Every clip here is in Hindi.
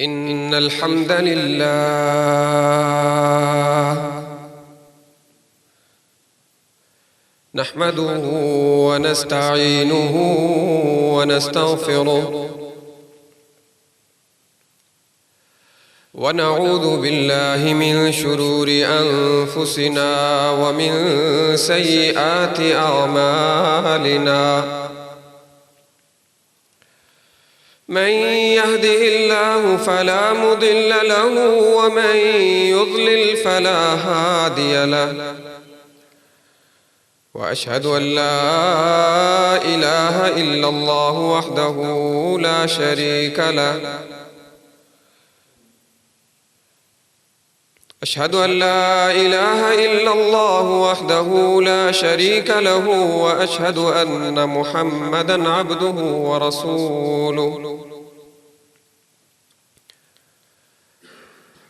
इन्नल हम्दलिल्लाह नहमदुहु व नस्तईनुहु व नस्तगफिरुहु व नऊज़ु बिल्लाहि मिन शुरूरि अनफुसिना व मिन सय्यिआति अअमालिना मन यहदिहिल्लाहु फला मुदिल्ल लहु व मन युद्लिल फला हादिय लहु व अशहदु अल्ला इलाहा इल्लल्लाहु वहदहु ला शरीका लहु अशहदु अल्ला इलाहा इल्लल्लाहु वहदहु ला शरीका लहु व अशहदु अन्न मुहम्मदन अब्दुहु व रसूलुहु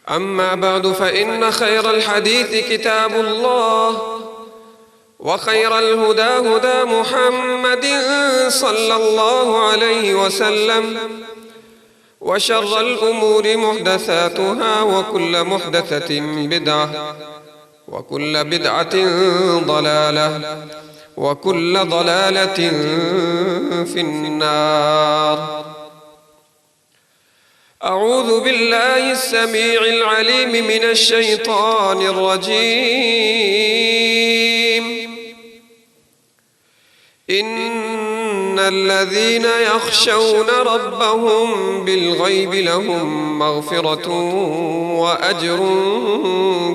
अम्मा बअदु फ़इन्न खैरल हदीस किताबुल्लाह व खैरल हुदा हुदा मुहम्मदिन सल्लल्लाहु अलैहि वसल्लम व शर्रल उमूरि मुहदसातुहा व कुल्ल मुहदसतिन बिदअह व कुल्ल बिदअतिन दलालह व कुल्ल दलालतिन फिन्नार। अऊज़ु बिल्लाहि अस्समीइल अलीम मिनश शैतानिर रजीम। इन्नल्लज़ीना यख़शौना रब्बहुम बिलग़ैबि लहुम मग़फ़िरतुन व अज्रुन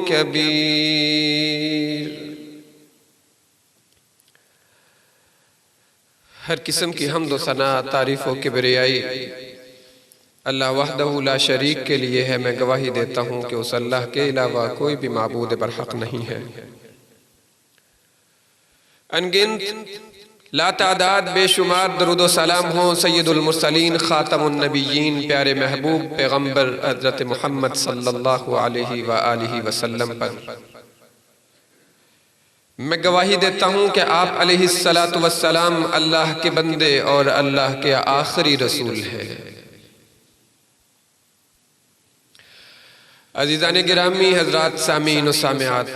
कबीर। हर किस्म की हम्द व सना, तारीफ़ व किबरियाई अल्लाह वहदहु ला शरीक के लिए है। मैं गवाही देता हूँ कि उस अल्लाह के अलावा कोई भी माबूद बरहक नहीं है। अनगिनत लातादाद बेशुमार दरूद व सलाम हो सय्यदुल मुरसलीन खातमुन नबिय्यीन प्यारे महबूब पैगम्बर हज़रत मुहम्मद सल्लल्लाहु अलैहि व आलिहि वसल्लम पर। मैं गवाही देता हूँ कि आप अलैहिस्सलातु वस्सलाम अल्लाह के बंदे और अल्लाह के आखिरी रसूल हैं। अज़ीज़ान गिरामी, हज़रात सामीन व सामिआत,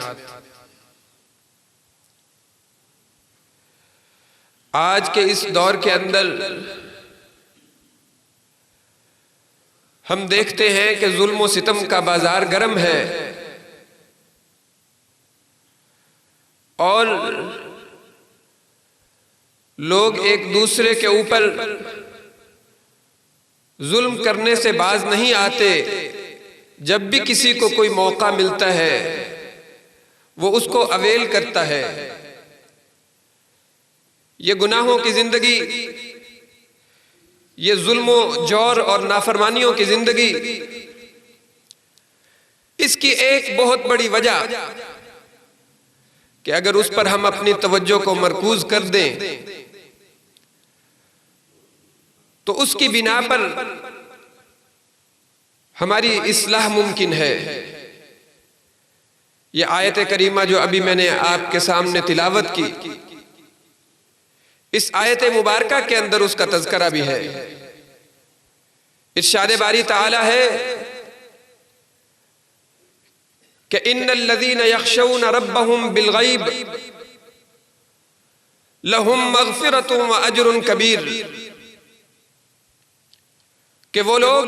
आज के इस दौर के अंदर हम देखते हैं कि जुल्म व सितम का बाजार गर्म है और लोग एक दूसरे के ऊपर जुल्म करने से बाज नहीं आते। जब भी किसी को कोई मौका मिलता है वो उसको अवेल करता है। ये गुनाहों की जिंदगी, ये जुल्म जौर और नाफरमानियों की जिंदगी, इसकी एक बहुत बड़ी वजह कि अगर उस पर हम अपनी तवज्जो को मरकूज कर दें तो उसकी बिना पर हमारी इस्लाह मुमकिन है। ये आयत करीमा जो अभी मैंने आपके सामने तिलावत की, इस आयत मुबारका के अंदर उसका तज़किरा भी है। इरशाद बारी ताला है कि इन्नल्लज़ीना यख़शौना रब्बहुम बिलग़ैब लहुम मग़फ़िरतुन व अज्रुन कबीर। कि वो लोग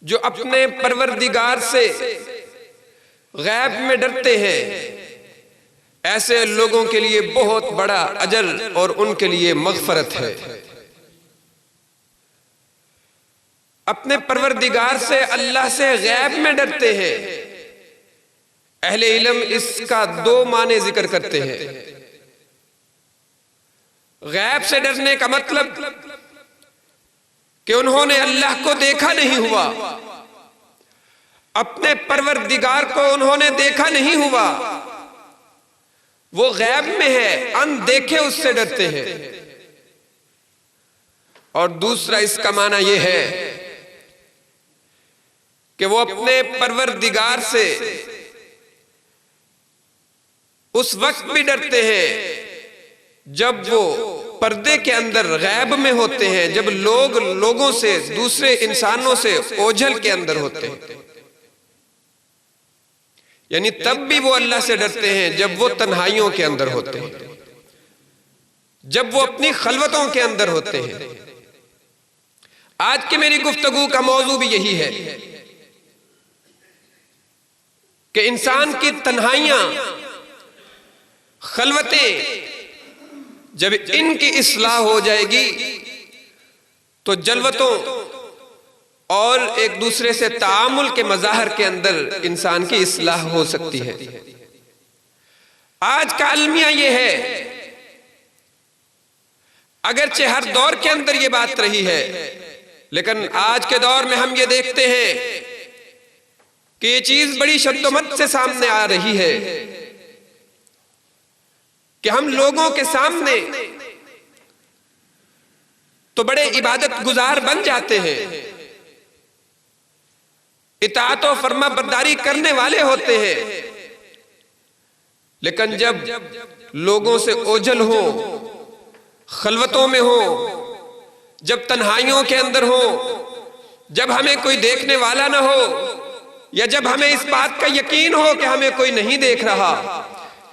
जो अपने परवरदिगार से गैब में डरते हैं, ऐसे लोगों के लिए बहुत बड़ा अजर और उनके लिए मग़फ़रत है। अपने परवरदिगार से, अल्लाह से गैब में डरते हैं। अहले इल्म इसका दो माने जिक्र करते हैं। गैब से डरने का मतलब कि उन्होंने अल्लाह को देखा नहीं हुआ, अपने परवरदिगार को उन्होंने देखा नहीं हुआ, वो गैब में है, अनदेखे उससे डरते हैं। और दूसरा इसका माना ये है कि वो अपने परवरदिगार से उस वक्त भी डरते हैं जब वो पर्दे के अंदर गैब में होते हैं, जब लोग लोगों से, दूसरे इंसानों से ओझल के अंदर होते हैं, यानी तब भी वो अल्लाह से डरते हैं जब वो तन्हाइयों के अंदर होते हैं, जब वो अपनी खलवतों के अंदर होते हैं। आज की मेरी गुफ्तगू का मौजू भी यही है कि इंसान की तन्हाइयां, खलवतें, जब इनकी इस्लाह हो जाएगी तो जलवतों और एक दूसरे से तामुल के मज़ाहर के अंदर इंसान की इस्लाह हो सकती है। आज का अलमिया ये है, अगरचे हर दौर के अंदर ये बात रही है, लेकिन आज के दौर में हम ये देखते हैं कि ये चीज बड़ी शद्दोमत से सामने आ रही है कि हम लोगों के सामने तो बड़े इबादत गुजार बन जाते हैं, इताअत और फरमा बरदारी करने वाले होते हैं, लेकिन जब लोगों से ओझल हो, खलवतों में हो, जब तन्हाइयों के अंदर हो, जब हमें कोई देखने वाला ना हो, या जब हमें इस बात का यकीन हो कि हमें कोई नहीं देख रहा,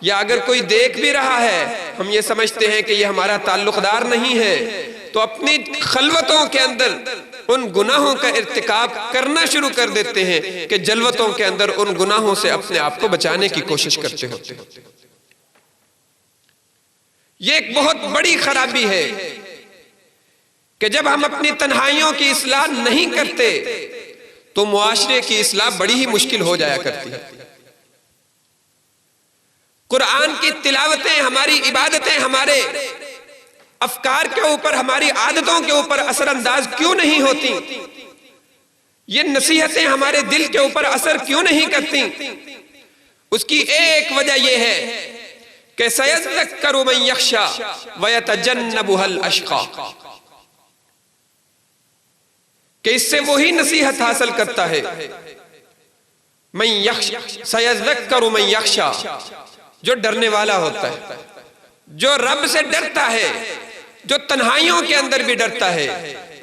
या अगर कोई देख भी रहा है हम ये समझते हैं कि ये हमारा ताल्लुकदार नहीं है, तो अपनी खलवतों के अंदर उन गुनाहों का इर्तिकाब करना शुरू कर देते हैं कि जलवतों के अंदर उन गुनाहों से अपने आप को बचाने की कोशिश करते होते हैं। ये एक बहुत बड़ी खराबी है कि जब हम अपनी तन्हाइयों की इस्लाह नहीं करते तो मुआशरे की इस्लाह बड़ी ही मुश्किल हो जाया करती है। कुरान की तिलावतें, हमारी इबादतें, हमारे अफकार के ऊपर, हमारी आदतों के ऊपर असरअंदाज क्यों नहीं होती? ये नसीहतें हमारे दिल के ऊपर असर क्यों नहीं करती? उसकी एक वजह यह है कि सयज़्ज़करु मन यख्शा व यतजन्नबुहल अश्क़ा, कि इससे वही नसीहत हासिल करता है। मन यख्शा, सयज़्ज़करु मन यख्शा, जो डरने वाला होता है, जो रब से डरता है, जो तन्हाइयों के अंदर भी डरता है,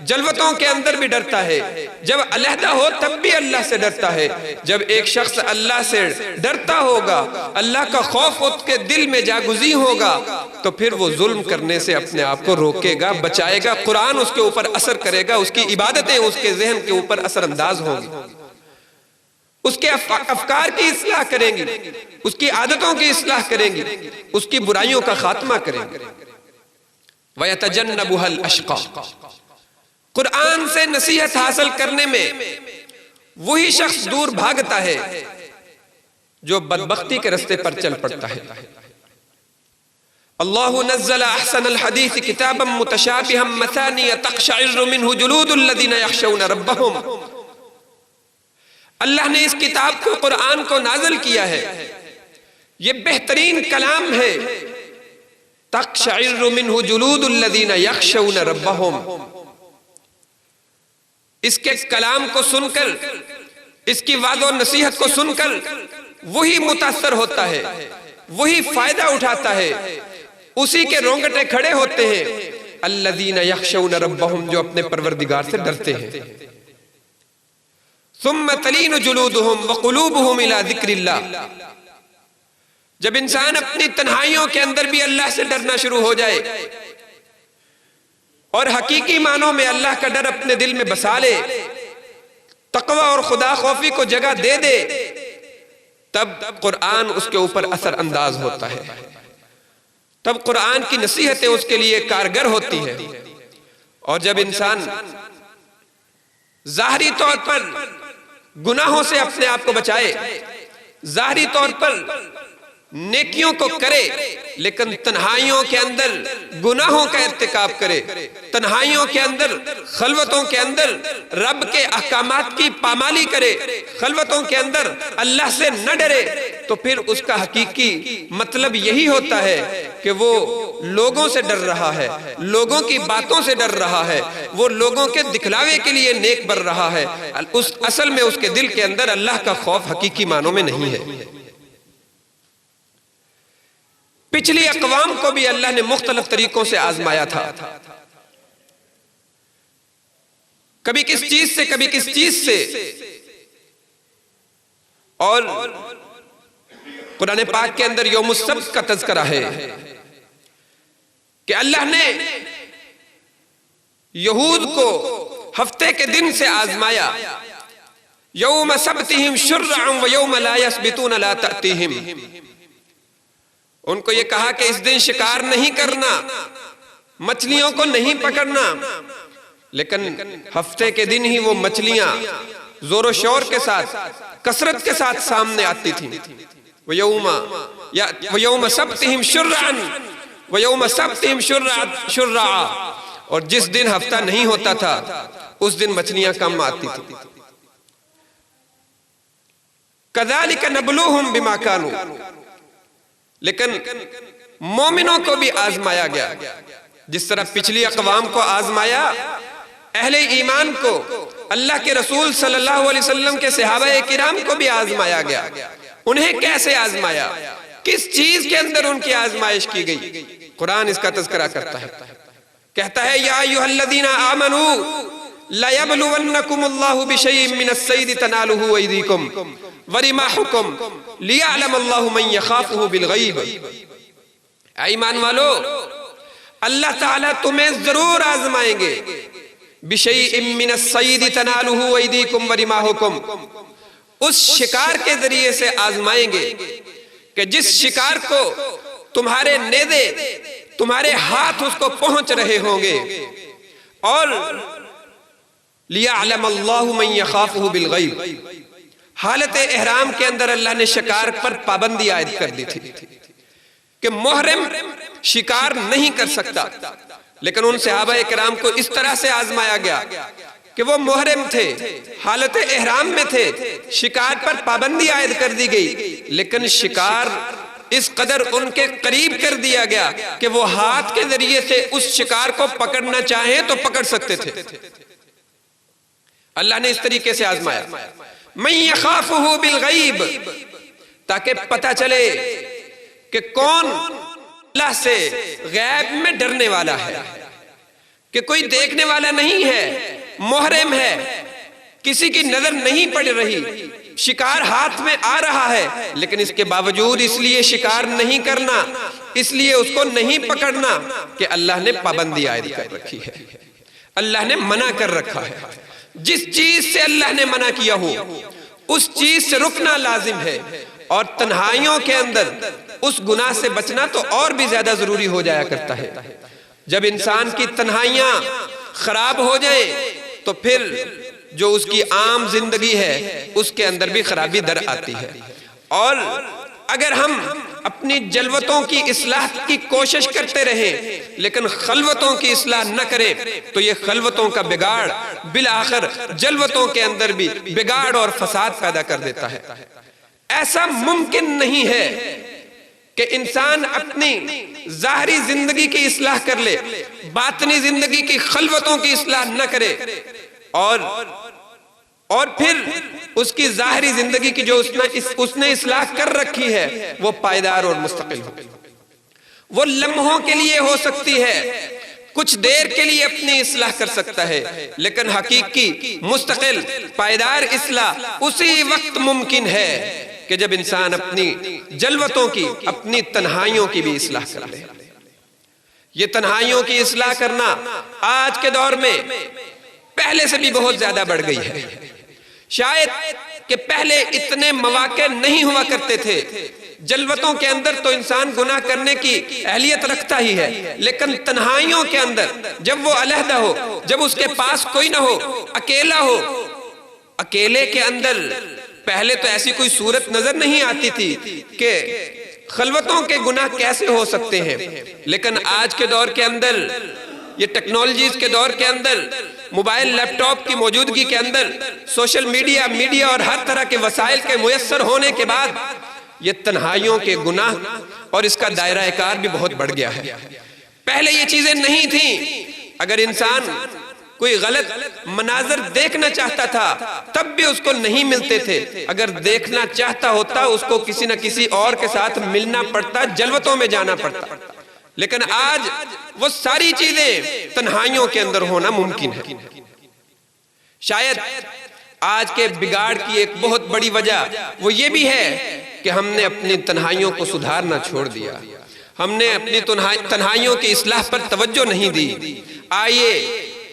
जलवतों के अंदर भी डरता है, जब अलहदा हो तब भी अल्लाह से डरता है। जब एक शख्स अल्लाह से डरता होगा, अल्लाह का खौफ उसके दिल में जागुज़ी होगा, तो फिर वो जुल्म करने से अपने आप को रोकेगा, बचाएगा। कुरान उसके ऊपर असर करेगा, उसकी इबादतें उसके जहन के ऊपर असरअंदाज होंगी, उसके अफकार की इस्लाह करेंगी, उसकी आदतों की इस्लाह करेंगी, उसकी बुराइयों का खात्मा करेंगी। वयतजन्नबुहल अश्क़ा, कुरान से नसीहत हासिल करने में वही शख्स दूर भागता है जो बदबख्ती के रास्ते पर चल पड़ता है। अल्लाहु नज़्ज़ला अहसनल हदीस किताबम मुतशाबिहम मसानिय तक़शइरु मिन्हु जुलूदुल लज़ीना यख़शौना रब्बहुम। अल्लाह ने इस किताब को, कुरान को नाज़िल किया है। ये बेहतरीन कलाम है। तक़शइरु मिन्हु जुलूदुल लज़ीना यख़शौना रब्बहुम। इसके कलाम को सुनकर, इसकी वाज़ो नसीहत को सुनकर वही मुतासर होता है, वही फायदा उठाता है, उसी के रोंगटे खड़े होते हैं। अल्लज़ीना यख़शौना रब्बहुम, जो अपने परवरदिगार से डरते हैं। सुम्मा तलीनु जुलूदुहुम व क़ुलूबुहुम इला ज़िक्रिल्लाह। जब इंसान अपनी तन्हाइयों के अंदर भी अल्लाह से डरना शुरू हो जाए और हकीकी मानों में अल्लाह का डर अपने दिल में बसा ले, तक़वा और खुदा खौफी को जगह दे दे, तब कुरान उसके ऊपर असर अंदाज होता है, तब कुरान की नसीहतें उसके लिए कारगर होती है। और जब इंसान ज़ाहरी तौर पर गुनाहों से अपने आप को बचाए, ज़ाहरी तौर पर नेकियों को करे, लेकिन तन्हाइयों के अंदर गुनाहों का इर्तिकाब करे, तन्हाइयों के अंदर, खलवतों के अंदर रब के अहकामात की पामाली करे, खलवतों के अंदर अल्लाह से न डरे, तो फिर उसका हकीकी मतलब यही होता है कि वो लोगों से डर रहा है, लोगों की बातों से डर रहा है, वो लोगों के दिखलावे के लिए नेक बन रहा है। उस असल में उसके दिल के अंदर अल्लाह का खौफ हकीकी मानों में नहीं है। पिछली अक़वाम को भी अल्लाह ने मुख्तलिफ तरीकों से आजमाया था, कभी किस चीज से, कभी किस चीज से। और कुरान पाक के अंदर यौमुस सब्त का तज़किरा है कि अल्लाह ने यहूद को हफ्ते के दिन से आजमाया। यौम सब्तिहिम शुर्अन व यौम ला यसबितून ला तअतीहिम। उनको ये कहा कि इस दिन शिकार नहीं करना, मछलियों को नहीं पकड़ना, लेकिन हफ्ते के दिन ही वो मछलियां जोर शोर के साथ, कसरत के साथ सामने आती थी। वयौम सब्तिहिम शुर्अन वयौम सब्तिहिम शुर्रा। और जिस दिन हफ्ता नहीं होता था उस दिन मछलियां कम आती थी। कज़ालिक नबलूहुम बिमा कानू। लेकिन मोमिनों को भी आजमाया गया, जिस तरह पिछली अक़वाम को आजमाया, अहले ईमान को, अल्लाह के रसूल सल्लल्लाहु अलैहि वसल्लम के सहाबाए किराम को भी आजमाया गया। उन्हें कैसे आजमाया, किस चीज के अंदर उनकी आजमाइश की गई, कुरान इसका तज़किरा करता है। कहता है या अय्युहल्लज़ीना आमनू ला यबलुवन्नकुमुल्लाहु बिशैइन मिनस-सैद तनालुहु अयदीकुम व रिमाहुकुम लियअलमल्लाहु मन यखाफुहु बिल-गैब। ईमान वालो, अल्लाह ताला तुम्हें जरूर आजमाएंगे। बिशैइन मिनस-सैद तनालुहु अयदीकुम व रिमाहुकुम, उस शिकार के जरिए से आजमाएंगे कि जिस शिकार को तुम्हारे नेज़े, तुम्हारे हाथ उसको पहुंच रहे होंगे। और लियअलमल्लाहु मन यखाफुहु बिल-गैब, हालत एहराम के अंदर अल्लाह ने शिकार पर पाबंदी आयद कर दी थी कि मुहर्रम शिकार नहीं कर सकता। लेकिन उन सहाबा किराम को इस तरह से आजमाया गया कि वो मुहर्रम थे, हालत एहराम में थे, शिकार पर पाबंदी आयद कर दी गई, लेकिन शिकार इस कदर उनके करीब कर दिया गया कि वो हाथ के जरिए से उस शिकार को पकड़ना चाहे तो पकड़ सकते थे। अल्लाह ने इस तरीके से आजमाया, मन यखाफुहु बिल-गैब, ताकि पता चले कि कौन अल्लाह से गैब में डरने वाला है, कि कोई देखने वाला नहीं है, मुहर्रम है, किसी की नजर नहीं पड़ रही, शिकार हाथ में आ रहा है, लेकिन इसके बावजूद इसलिए शिकार नहीं करना, इसलिए उसको नहीं पकड़ना कि अल्लाह ने पाबंदी आयद कर रखी है, अल्लाह ने मना कर रखा है। जिस चीज से अल्लाह ने मना किया हो उस चीज से रुकना लाजिम है। और तन्हाइयों के अंदर उस गुनाह से बचना तो और भी ज्यादा जरूरी हो जाया करता है। जब इंसान की तन्हाइयां खराब हो जाए तो फिर जो उसकी आम जिंदगी है उसके अंदर भी खराबी दर आती है। और अगर हम अपनी जलवतों की इस्लाह की कोशिश करते रहें लेकिन खलवतों की इस्लाह न करें तो ये खलवतों का बिगाड़ बिलाखिर जलवतों के अंदर भी बिगाड़ और फसाद पैदा कर देता है। ऐसा मुमकिन नहीं है कि इंसान अपनी ज़ाहरी जिंदगी की इस्लाह कर ले, बातनी जिंदगी की खलवतों की इस्लाह न करे और फिर उसकी ज़ाहरी जिंदगी की जो उसने इस्लाह कर रखी है वो पायदार और मुस्तकिल हो। वो लम्हों के लिए हो सकती है, कुछ देर के लिए अपनी इस्लाह कर सकता है, लेकिन हकीकी मुस्तकिल पायदार इस्लाह उसी वक्त मुमकिन है कि जब इंसान अपनी जलवतों की, अपनी तन्हाइयों की भी इस्लाह कर ले। ये तन्हाइयों की इस्लाह करना आज के दौर में पहले से भी बहुत ज्यादा बढ़ गई है। शायद कि पहले इतने मौके नहीं हुआ करते थे। जलवतों के अंदर तो इंसान गुनाह करने की अहलियत रखता ही है, लेकिन तन्हाइयों के अंदर जब वो अलहदा हो, जब उसके पास कोई ना हो, अकेला हो, अकेले के अंदर पहले तो ऐसी कोई सूरत नजर नहीं आती थी कि खलवतों के गुनाह कैसे हो सकते हैं। लेकिन आज के दौर के अंदर, ये टेक्नोलॉजीज के दौर के अंदर, मोबाइल लैपटॉप की मौजूदगी के अंदर, सोशल मीडिया और हर तरह के वसाइल के मुयस्सर होने के बाद ये तन्हाइयों के गुनाह और इसका दायरा कार भी बहुत बढ़ गया है। पहले ये चीजें नहीं थी। अगर इंसान कोई गलत मनाजर देखना चाहता था तब भी उसको नहीं मिलते थे। अगर देखना चाहता होता उसको किसी न किसी और के साथ मिलना पड़ता, जलवतों में जाना पड़ता। लेकिन आज वो सारी चीजें तन्हाइयों के अंदर होना मुमकिन है। शायद आज के बिगाड़ की एक बहुत बड़ी वजह वो ये भी है कि हमने अपनी तन्हाइयों को सुधारना छोड़ दिया। हमने अपनी तन्हाइयों की इस्लाह पर तवज्जो नहीं दी। आइए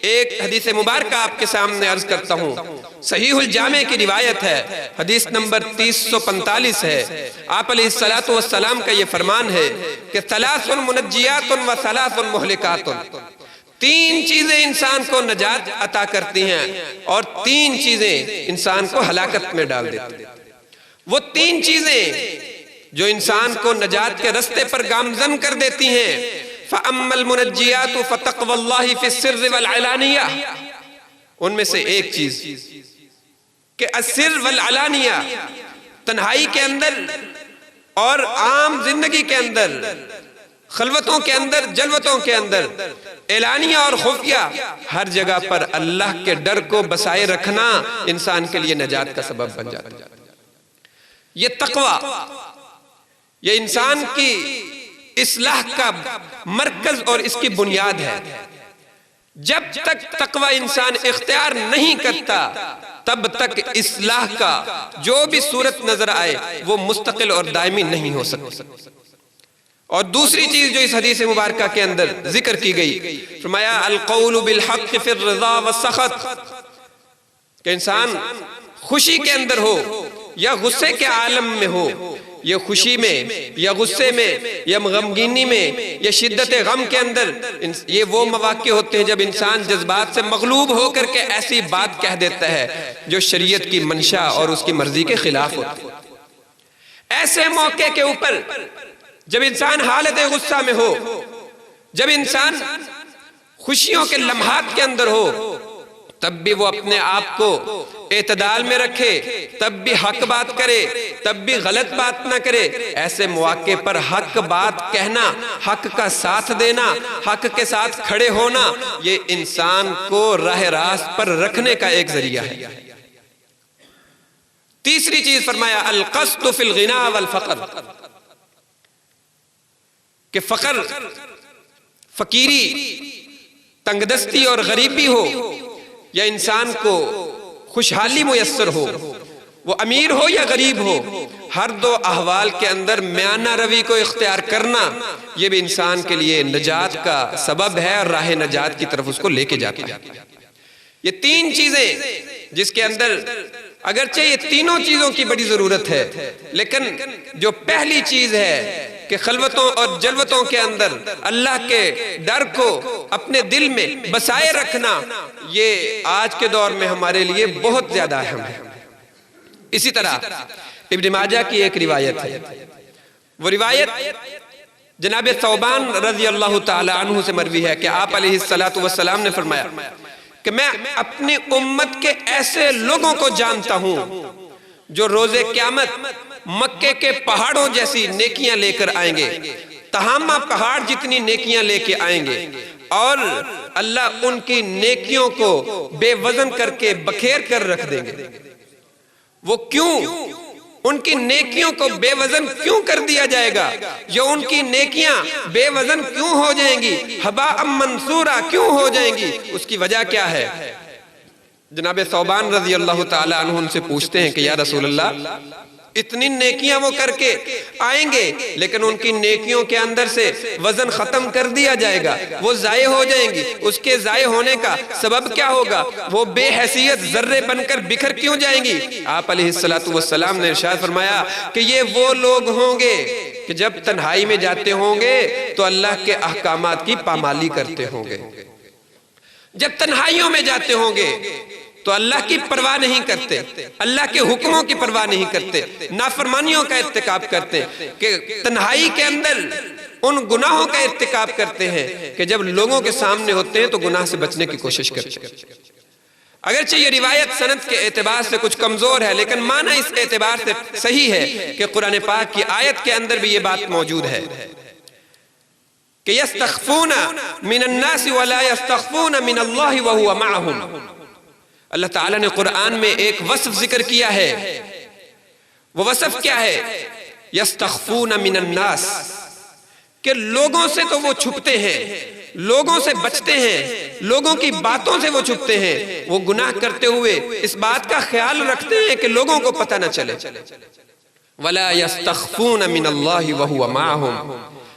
एक हदीस मुबारक आपके सामने अर्ज करता हूँ। सहीहुल जामे की रिवायत है, हदीस नंबर 345 है। आप अलैहिस्सलातु वस्सलाम का ये फरमान है कि सलासुन मुनज्जियातुन व सलासुन मुहलिकातुन, 3 चीजें इंसान को नजात अता करती हैं और 3 चीजें इंसान को हलाकत में डाल देती हैं। वो 3 चीजें जो इंसान को नजात के रास्ते पर गामजन कर देती हैं, फ़अम्मल मुनज्जियातु फ़तक़वल्लाहि फ़िस्सिर्रि वल अलानिया, उनमें से एक चीज कि अस्सिर वल अलानिया, तन्हाई के अंदर और आम जिंदगी के अंदर, खलवतों के अंदर, जलवतों के अंदर, एलानिया और खुफिया, हर जगह पर अल्लाह के डर को बसाए रखना इंसान के लिए नजात का सबब बन जाता है। ये तकवा, ये इंसान की इस्लाह का मरकज और इसकी बुनियाद है। जब तक तकवा इंसान इख्तियार नहीं करता तब तक इस्लाह का जो भी सूरत नजर आए वो मुस्तकिल और दायमी नहीं हो सकती। और दूसरी चीज जो इस हदीस मुबारका के अंदर जिक्र की गई, फरमाया अल कौलु बिल हक़ फिर रज़ा व सख़त, कि इंसान खुशी के अंदर हो या गुस्से के आलम में हो, ये खुशी में या गुस्से में या गमगीनी में या शिद्दत गम के अंदर, ये वो मौके होते हैं जब इंसान जज्बात से मगलूब होकर के ऐसी बात कह देता है जो शरीयत की मंशा और उसकी मर्जी के खिलाफ होती है। ऐसे मौके के ऊपर जब इंसान हालत गुस्सा में हो, जब इंसान खुशियों के लम्हात के अंदर हो, तब भी वो अपने आप को एतदाल में रखे, तब भी हक बात करे, तब भी गलत बात ना करे। ऐसे मौके पर हक बात कहना, हक का साथ देना, हक के साथ खड़े होना, ये इंसान को राह रास्त पर रखने का एक जरिया है। तीसरी चीज फरमाया अल क़स्द फिल गिना वल फ़क़्र, कि फकर, फकीरी, तंगदस्ती और गरीबी हो या इंसान को खुशहाली मुयस्सर हो, वो अमीर हो या गरीब हो, हर दो अहवाल के अंदर म्याना रवि को इख्तियार करना ये भी इंसान के लिए नजात का सबब है और राह नजात की तरफ उसको लेके जाता है। ये 3 चीजें जिसके अंदर अगरचे ये तीनों चीजों की बड़ी जरूरत है, लेकिन जो पहली चीज है कि खलवतों और जलवतों के अंदर अल्लाह के डर को अपने दिल में बसाए रखना, ये आज के दौर में हमारे लिए बहुत ज्यादा अहम है। इसी तरह इब्न माजा की एक रिवायत है, वो रिवायत जनाब सौबान रज़ी अल्लाह ताला अन्हु से मरवी है कि आप अलैहिस्सलातु वस्सलाम ने फरमाया कि मैं अपनी उम्मत के ऐसे लोगों को जानता हूं जो रोजे क़यामत मक्के के पहाड़ों जैसी नेकियां लेकर आएंगे, तहामा पहाड़ जितनी नेकियां लेके आएंगे, और अल्लाह उनकी नेकियों को बेवजन करके बखेर कर रख देंगे। वो क्यों? उनकी नेकियों को बेवजन क्यों कर दिया जाएगा? जो उनकी नेकियां बेवजन क्यों हो जाएंगी, हबा मंसूरा क्यों हो जाएंगी? उसकी वजह क्या है? जनाब सौबान रज़ी अल्लाह ताला अन्हु उनसे पूछते हैं कि या रसूल अल्लाह, इतनी नेकियां वो करके आएंगे लेकिन उनकी नेकियों के अंदर से वजन खत्म कर दिया जाएगा, वो जाये हो जाएंगी। उसके जाये होने का सबब क्या होगा? वो बेहैसियत जर्रे बनकर बिखर क्यों जाएंगी? आप अलैहिस्सलातु वस्सलाम ने इरशाद फरमाया कि ये वो लोग होंगे कि जब तन्हाई में जाते होंगे तो अल्लाह के अहकामात की पामाली करते होंगे, जब तन्हाइयों में जाते होंगे तो अल्लाह की परवाह नहीं करते, अल्लाह के हुक्मों की परवाह नहीं करते, नाफरमानियों का इर्तिकाब करते हैं, कि तन्हाई के अंदर उन गुनाहों का इर्तिकाब करते हैं कि जब लोगों के सामने होते हैं तो गुनाह से बचने की कोशिश करते हैं। अगरचे ये रिवायत सनद के एतबार से कुछ कमजोर है, लेकिन माना इस एतबार से सही है कि कुरान पाक की आयत के अंदर भी ये बात मौजूद है। कि यस्तख्फूना मिनन्नास वला यस्तख्फूना मिनल्लाहि व हुवा मअहुम। अल्लाह ताला ने कुरान में एक वस्फ जिक्र किया है। वो वस्फ क्या है? यस्तख्फूना मिनन्नास, कि लोगों से तो वो छुपते हैं, लोगों से बचते हैं, लोगों की बातों से वो छुपते हैं। वो गुनाह करते हुए इस बात का ख्याल रखते हैं कि लोगों को पता न चले। वला यस्तख्फूना मिनल्लाहि व हुवा मअहुम,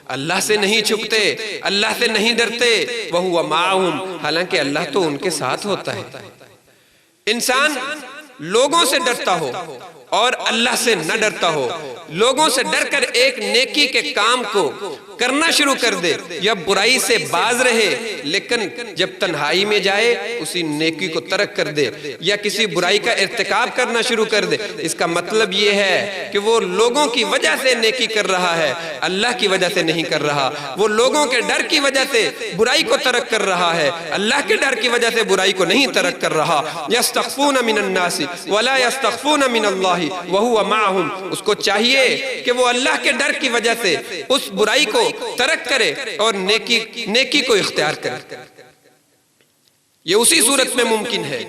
अल्लाह से नहीं छुपते, अल्लाह से नहीं डरते। व हुवा मअहुम, हालांकि अल्लाह तो उनके साथ होता है। इंसान लोगों से डरता हो और अल्लाह से न डरता हो, लोगों से डरकर एक नेकी के काम को करना शुरू कर दे या बुराई से बाज रहे, लेकिन जब तन्हाई में जाए उसी नेकी को तर्क कर दे या किसी बुराई का इर्तिकाब करना शुरू कर दे, इसका मतलब ये है कि वो लोगों की वजह से नेकी कर रहा है, अल्लाह की वजह से नहीं कर रहा। वो लोगों के डर की वजह से बुराई को तर्क कर रहा है, अल्लाह के डर की वजह से बुराई को नहीं तर्क कर रहा। यस्तख्फूना मिनन्नासी वला यस्तख्फूना मिनल्लाहि व हुवा मअहुम, उसको चाहिए कि वो अल्लाह के डर की वजह से उस बुराई को तर्क करे और नेकी को इख्तियार करे। ये उसी सूरत में मुमकिन है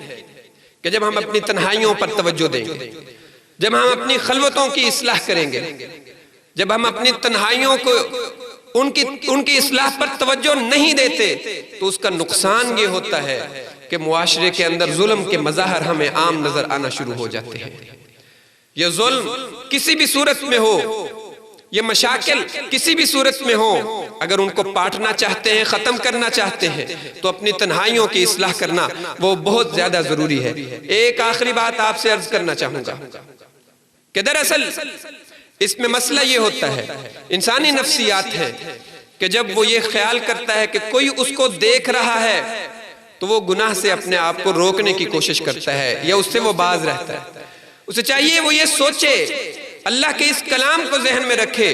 कि जब हम अपनी तन्हाइयों पर तवज्जो देंगे, जब हम अपनी खलवतों की इस्लाह करेंगे, जब हम अपनी तन्हाइयों को उनकी इस्लाह पर तवज्जो नहीं देते, तो उसका नुकसान ये होता है कि मुआशरे के अंदर जुल्म के मज़ाहर हमें आम नजर आना शुरू हो जाते हैं। ये जुल्म किसी भी सूरत में हो, ये मशाकिल किसी भी सूरत में हो, अगर उनको पाटना चाहते हैं, खत्म करना चाहते हैं, तो अपनी तन्हाइयों की इस्लाह करना वो बहुत ज्यादा जरूरी है। एक आखिरी बात आपसे अर्ज करना चाहूंगा कि दरअसल इसमें मसला ये होता है, इंसानी नफ्सियात है कि जब वो ये ख्याल करता है कि कोई उसको देख रहा है, तो वो गुनाह से अपने आप को रोकने की कोशिश करता है या उससे वो बाज रहता है। उसे चाहिए वो ये सोचे, अल्लाह के इस कलाम को जहन में रखे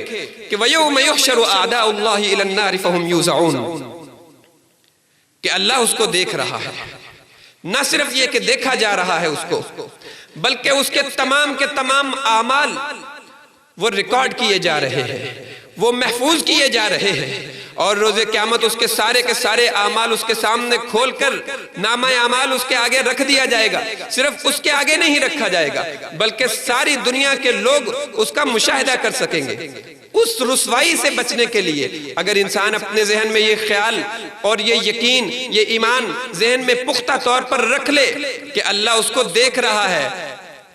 कि वयौम युहशरु आदाउल्लाहि इलन नारि फहुम यूज़ऊन, कि अल्लाह उसको देख रहा है। न सिर्फ ये कि देखा जा रहा है उसको, बल्कि उसके तमाम के तमाम आमाल वो रिकॉर्ड किए जा रहे हैं, वो महफूज किए जा रहे हैं, और रोज़े क़यामत उसके सारे के सारे आमाल उसके सामने खोलकर नामा आमाल उसके आगे रख दिया जाएगा। सिर्फ उसके आगे नहीं रखा जाएगा, बल्कि सारी दुनिया के लोग उसका मुशाहिदा कर सकेंगे। उस रुसवाई से बचने के लिए अगर इंसान अपने जहन में ये ख्याल और ये यकीन, ये ईमान जहन में पुख्ता तौर पर रख ले कि अल्लाह उसको देख रहा है,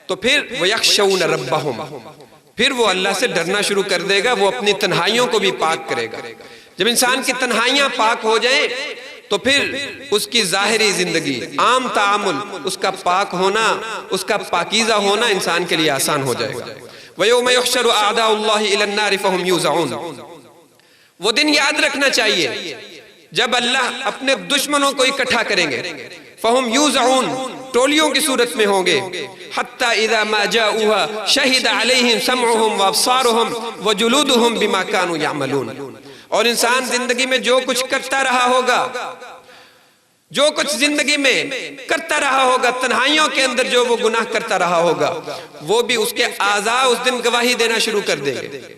तो फिर वयख्शऊन रब्बहुम, फिर वो अल्लाह से डरना शुरू कर देगा, वो अपनी तन्हाइयों को भी पाक करेगा। जब इंसान की तन्हाइयां पाक हो जाएं, तो फिर उसकी जाहिरी जिंदगी, आम तामुल, उसका पाक होना, उसका पाकीज़ा होना इंसान के लिए आसान हो जाएगा। वयौम युहशरु आदाउल्लाहि इलन नारि फहुम यूज़ऊन, वो दिन याद रखना चाहिए जब अल्लाह अपने दुश्मनों को इकट्ठा करेंगे। फहुम यूज़ऊन, टोलियों की सूरत में होंगे। हत्ता इज़ा मा जाऊहा शहिद अलैहिम समउहुम व अब्सारुहुम व जुलूदुहुम बिमा कानू यअमलून। और इंसान जिंदगी में जो कुछ करता रहा होगा, जो कुछ जिंदगी में करता रहा होगा, तन्हाइयों के अंदर जो वो गुनाह करता रहा होगा, वो भी उसके आज़ा उस दिन गवाही देना शुरू कर देंगे।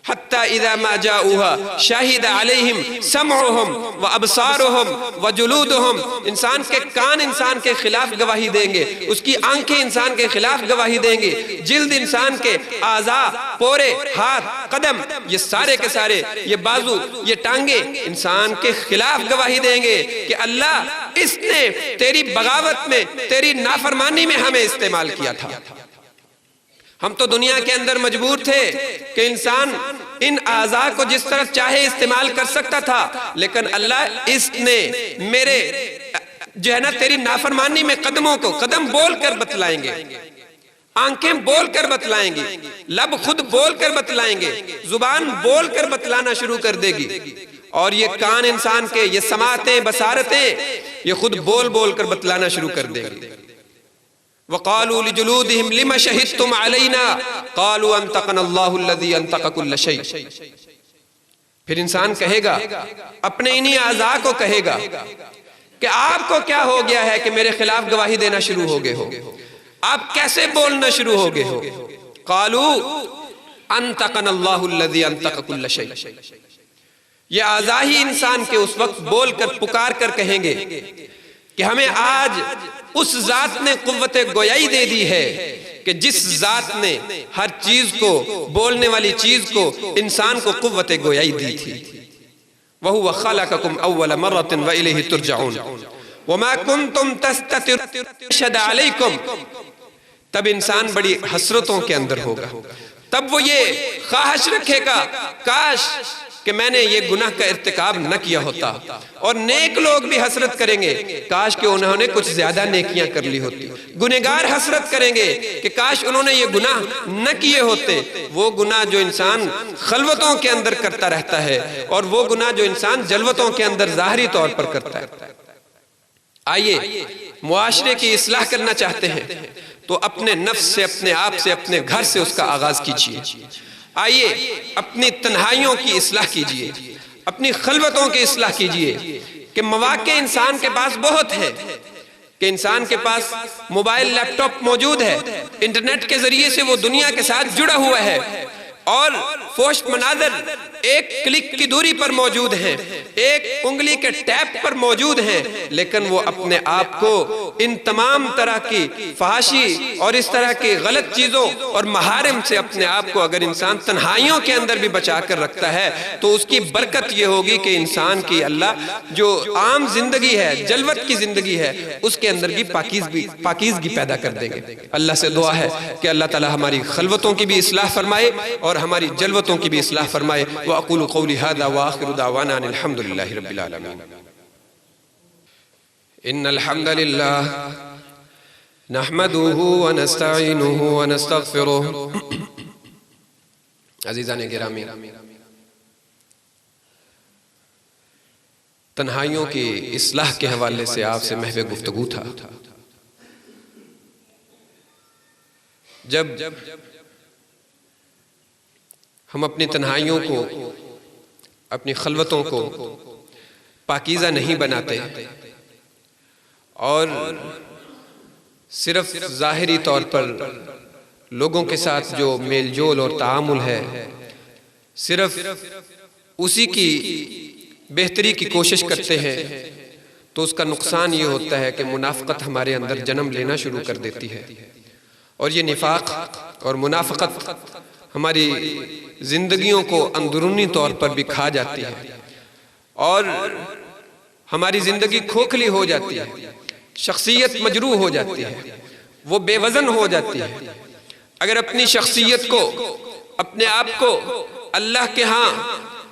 हत्ता इज़ा मा जाऊहा शाहिद अलैहिम समउहुम व अब्सारुहुम व जुलूदुहुम, इंसान के कान इंसान के खिलाफ गवाही देंगे, उसकी आंखें इंसान के खिलाफ गवाही देंगे, जिल्द इंसान के आज़ा, पोरे, हाथ, कदम, ये सारे के सारे, ये बाजू, ये टांगे इंसान के खिलाफ गवाही देंगे कि अल्लाह इसने तेरी बगावत में, तेरी नाफरमानी में हमें इस्तेमाल किया था। हम तो दुनिया के अंदर मजबूर थे कि इंसान इन आज़ा को जिस तरफ चाहे इस्तेमाल कर सकता था, लेकिन अल्लाह इसने मेरे जो है ना तेरी नाफरमानी में कदमों को कदम बोल कर बतलाएंगे, आंखें बोल कर बतलाएंगी, लब खुद बोल कर बतलाएंगे, जुबान बोल कर बतलाना शुरू कर देगी, और ये कान इंसान के, ये समातें, बसारतें, ये खुद बोल बोल कर बतलाना शुरू कर देंगी। वक़ालू लिजुलूदिहिम लिमा शहिदतुम अलैना क़ालू अंतक़नल्लाहु अल्लज़ी अंतक़ कुल्ल शै। फिर इंसान कहेगा, अपने इन्हीं आज़ा को कहेगा कि आपको क्या हो गया है कि मेरे खिलाफ गवाही देना शुरू हो गए हो, आप कैसे बोलना शुरू हो गए हो। क़ालू अंतक़नल्लाहु अल्लज़ी अंतक़ कुल्ल शै, ये आज़ा ही इंसान के उस वक्त बोल कर पुकार कर कहेंगे कि हमें आज उस जात ने कुव्वत गोयाई दे दी है कि जिस जात ने हर चीज को, बोलने वाली चीज को, इंसान को कुव्वत गोयाई दी थी। वहुव खलक़कुम अव्वल मर्रतिन व इलैहि तुरजऊन वमा कुंतुम तस्ततिरून अलैकुम। तब इंसान बड़ी हसरतों के अंदर होगा, तब वो ये ख्वाहिश रखेगा काश कि मैंने ये गुनाह का इर्तिकाब न किया होता। और नेक लोग भी हसरत करेंगे काश कि उन्होंने कुछ ज्यादा नेकियां कर ली होती। गुनहगार हसरत करेंगे कि काश उन्होंने ये गुनाह न किए होते। वो गुनाह जो इंसान खलवतों के अंदर करता रहता है और वो गुनाह जो इंसान जलवतों के अंदर जाहिरी तौर पर करता है। आइए, मुआशरे की इस्लाह करना चाहते हैं तो अपने नफ्स से, अपने आप से, अपने घर से उसका आगाज कीजिए। आइए, अपनी तन्हाइयों की इस्लाह कीजिए, अपनी खलवतों की इस्लाह कीजिए कि मौके इंसान के पास बहुत है, कि इंसान के पास मोबाइल, लैपटॉप मौजूद है, इंटरनेट के जरिए से वो दुनिया के साथ जुड़ा हुआ है और फोश मनाजर एक क्लिक की दूरी पर मौजूद हैं, एक उंगली के टैप पर मौजूद हैं, लेकिन वो अपने आप को इन तमाम तरह की फहाशी और इस तरह की गलत चीजों और महारिम से अपने आप को अगर इंसान तन्हाइयों के अंदर भी बचा कर रखता है तो उसकी बरकत ये होगी कि इंसान की अल्लाह जो आम जिंदगी है, जलवत की जिंदगी है, उसके अंदर की पाकीज़गी पैदा कर देंगे। अल्लाह से दुआ है कि अल्लाह ताला हमारी खलवतों की भी इस्लाह फरमाए और हमारी जलवतों की भी इस्लाह फरमाए। व अक़ूलु क़ौली हाज़ा व आख़िरु दावाना अनिल हम्दुलिल्लाहि रब्बिल आलमीन। इन्नल हम्दलिल्लाह नहमदुहु व नस्तईनुहु व नस्तग़फिरुहु। अज़ीज़ान गिरामी, तन्हाइयों की इस्लाह के हवाले से आपसे महज़ गुफ्तगू था। जब हम अपनी तन्हाइयों को, अपनी खलवतों को पाकीज़ा नहीं बनाते और सिर्फ ज़ाहिरी तौर पर लोगों के साथ जो मेल जोल और तामुल है, सिर्फ उसी की बेहतरी की कोशिश करते हैं, तो उसका नुकसान ये होता है कि मुनाफ़क़त हमारे अंदर जन्म लेना शुरू कर देती है। और ये निफाक और मुनाफ़क़त हमारी जिंदगियों को अंदरूनी तौर पर भी खा जाती है और हमारी जिंदगी खोखली हो जाती है, शख्सियत मजरूह हो जाती है, वो बेवजन हो जाती है। अगर अपनी शख्सियत को, अपने आप को अल्लाह के यहाँ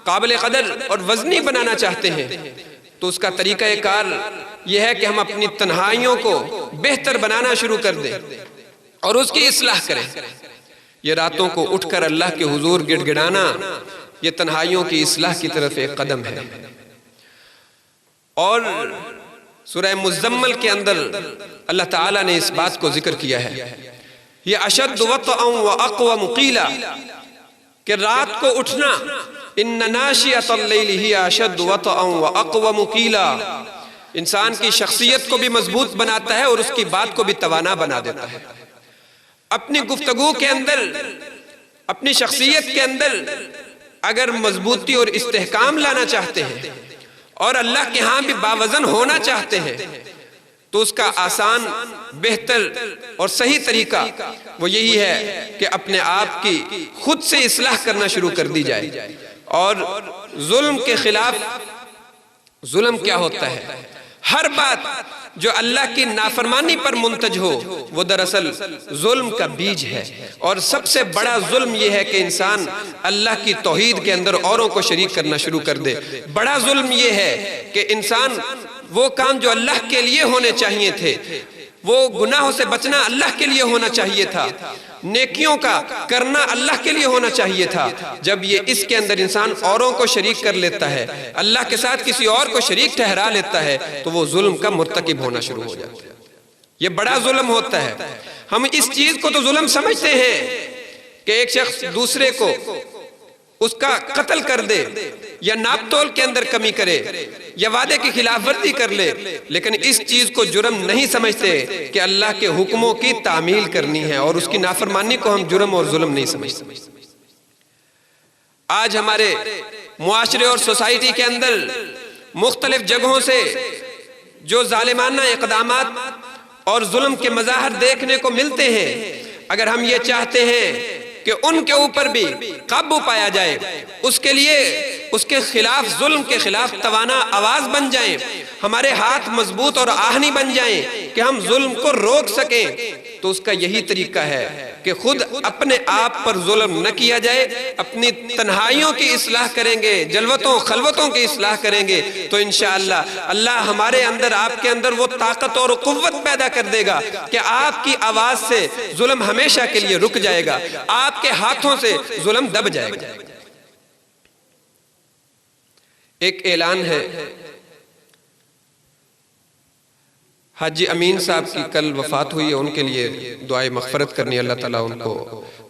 काबिल कदर और वजनी बनाना चाहते हैं तो उसका तरीका कार यह है कि हम अपनी तन्हाइयों को बेहतर बनाना शुरू कर दें और उसकी इस्लाह करें। ये रातों को उठकर अल्लाह के हुजूर गिड़गिड़ाना, ये तन्हाइयों की इस्लाह की तरफ एक कदम है। और सूरह मुज़म्मल के अंदर अल्लाह ताला ने इस बात को जिक्र किया है, ये अशद्दु वतअन व अक़वम क़ीला, कि रात को उठना, इन्ना नाशियतल लैली हिया अशद्दु वतअन व अक़वम क़ीला, इंसान की शख्सियत को भी मजबूत बनाता है और उसकी बात को भी तवाना बना देता है। अपनी गुफ्तगू के अंदर, अपनी शख्सियत के अंदर अगर मजबूती और इस्तेहकाम लाना चाहते हैं और अल्लाह के यहाँ भी बावजन होना चाहते हैं तो उसका आसान, बेहतर और सही तरीका वो यही है कि अपने आप की खुद से इस्लाह करना शुरू कर दी जाए। और जुल्म के खिलाफ, जुल्म क्या होता है? हर बात जो अल्लाह की नाफरमानी पर मुंतज हो वो दरअसल जुल्म का बीज है। और सबसे बड़ा जुल्म ये है कि इंसान अल्लाह की तौहीद के अंदर औरों को शरीक करना शुरू कर दे। बड़ा जुल्म ये है कि इंसान वो काम जो अल्लाह के लिए होने चाहिए थे, वो गुनाहों से बचना अल्लाह के लिए होना चाहिए था, नेकियों का करना अल्लाह के लिए होना चाहिए था, जब ये इसके अंदर इंसान औरों को शरीक कर लेता है, अल्लाह के साथ किसी और को शरीक ठहरा लेता है, तो वो जुल्म का मुर्तकिब होना शुरू हो जाता है। ये बड़ा जुल्म होता है। हम इस चीज को तो जुल्म समझते हैं कि एक शख्स दूसरे को उसका कत्ल कर दे या नापतोल के अंदर कमी करे या वादे की खिलाफ वर्जी कर ले, लेकिन इस चीज को जुर्म नहीं समझते कि अल्लाह के हुक्मों की तामील करनी है और उसकी नाफरमानी को हम जुर्म और जुल्म नहीं समझते। आज हमारे मुआशरे और सोसाइटी के अंदर मुख्तलिफ जगहों से जो जालिमाना इक़दामात और जुल्म के मज़ाहर देखने को मिलते हैं, अगर हम ये चाहते हैं कि उनके ऊपर भी काबू पाया जाए, उसके लिए उसके खिलाफ, जुल्म के खिलाफ तवाना आवाज बन जाएं, हमारे हाथ मजबूत और आहनी बन जाएं कि हम जुल्म को रोक सकें, तो उसका यही तरीका है कि खुद अपने आप पर जुल्म न किया जाए, अपनी तन्हाइयों की इस्लाह करेंगे, जलवतों खलवतों की इस्लाह करेंगे, तो इंशाअल्लाह अल्लाह हमारे अंदर, आपके अंदर वो ताकत और कुव्वत पैदा कर देगा कि आपकी आवाज से जुल्म हमेशा के लिए रुक जाएगा, आपके हाथों से जुल्म दब जाएगा। एक ऐलान है, हाजी अमीन साहब की कल वफात हुई है, उनके लिए दुआए मग़फ़िरत करनी, अल्लाह ताला उनको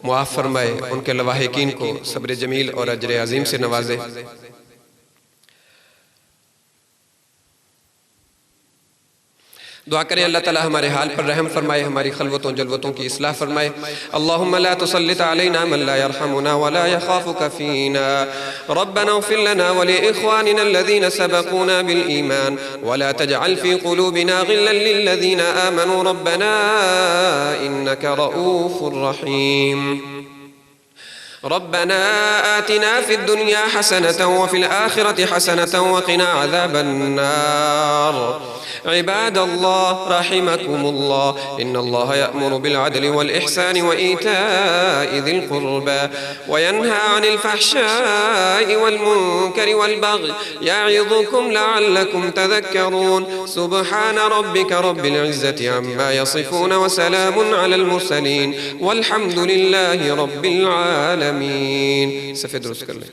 मुआफ़ फरमाए, उनके लवाहिकीन को सब्र जमील और अजर अज़ीम से नवाजे। दुआ करें अल्लाह ताला हमारे हाल पर रहम फरमाए, हमारी खलवतों जलवतों की इस्लाह फरमाए। अल्लाहुम्मा ला तुसल्लित अलैना मन ला यरहमुना व ला यखाफुका फीना रब्बना इग़फिर लना व लिइख़वानिना अल्लज़ीना सबक़ूना बिल ईमान व ला तजअल फ़ी क़ुलूबिना ग़िल्लन लिल्लज़ीना आमनू रब्बना इन्नका रऊफ़ुर रहीम। रब्बना आतिना फ़िद दुनिया हसनतन व फ़िल आख़िरति हसनतन व क़िना अज़ाबन्नार। इबादल्लाह रहिमकुमुल्लाह, इन्नल्लाह यअमुरु बिल अदलि वल इहसानि व ईताइ ज़िल क़ुर्बा व यन्हा अनिल फ़हशाइ वल मुनकरि वल बग़य यअइज़ुकुम लअल्लकुम तज़क्करून। सुब्हान रब्बिका रब्बिल इज़्ज़ति अम्मा यसिफ़ून व सलामुन अलल मुरसलीन वल्हम्दुलिल्लाहि रब्बिल आलमीन। सफ़े दुरुस्त कर लें।